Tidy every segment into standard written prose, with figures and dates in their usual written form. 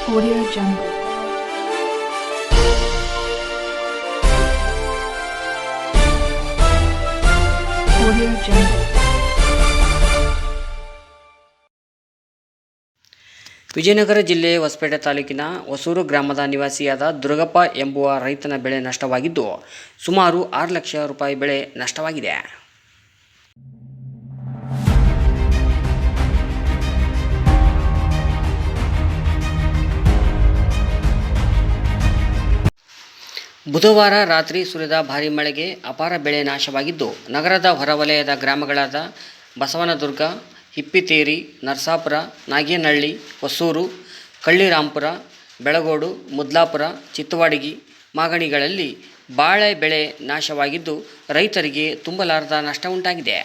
Audio Jungle. Audio Jungle. Vijayanagara ಜಿಲ್ಲೆ ಹೊಸಪೇಟೆ ತಾಲೂಕಿನ ಹೊಸೂರು ಗ್ರಾಮದ ನಿವಾಸಿಯಾದ ದುರ್ಗಪ್ಪ ಎಂಬುವ ರೈತನ ಬೆಳೆ ನಷ್ಟವಾಗಿದ್ದು ಸುಮಾರು 6 ಲಕ್ಷ ರೂಪಾಯಿ ಬೆಳೆ ನಷ್ಟವಾಗಿದೆ. ಬುಧವಾರ ರಾತ್ರಿ ಸುರಿದ ಭಾರೀ ಮಳೆಗೆ ಅಪಾರ ಬೆಳೆ ನಾಶವಾಗಿದ್ದು ನಗರದ ಹೊರವಲಯದ ಗ್ರಾಮಗಳಾದ ಬಸವನದುರ್ಗ, ಹಿಪ್ಪಿತೇರಿ, ನರಸಾಪುರ, ನಾಗೇನಹಳ್ಳಿ, ಹೊಸೂರು, ಕಳ್ಳಿರಾಂಪುರ, ಬೆಳಗೋಡು, ಮುದ್ಲಾಪುರ, ಚಿತ್ತವಾಡಗಿ, ಮಾಗಣಿಗಳಲ್ಲಿ ಬಾಳೆ ಬೆಳೆ ನಾಶವಾಗಿದ್ದು ರೈತರಿಗೆ ತುಂಬಲಾರದ ನಷ್ಟ ಉಂಟಾಗಿದೆ.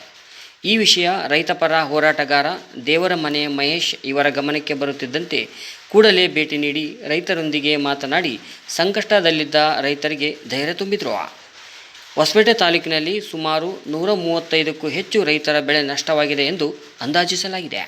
ಈ ವಿಷಯ ರೈತಪರ ಹೋರಾಟಗಾರ ದೇವರಮನೆ ಮಹೇಶ್ ಇವರ ಗಮನಕ್ಕೆ ಬರುತ್ತಿದ್ದಂತೆ ಕೂಡಲೇ ಭೇಟಿ ನೀಡಿ ರೈತರೊಂದಿಗೆ ಮಾತನಾಡಿ ಸಂಕಷ್ಟದಲ್ಲಿದ್ದ ರೈತರಿಗೆ ಧೈರ್ಯ ತುಂಬಿದರು. ಹೊಸಪೇಟೆ ತಾಲೂಕಿನಲ್ಲಿ ಸುಮಾರು 135ಕ್ಕೂ ಹೆಚ್ಚು ರೈತರ ಬೆಳೆ ನಷ್ಟವಾಗಿದೆ ಎಂದು ಅಂದಾಜಿಸಲಾಗಿದೆ.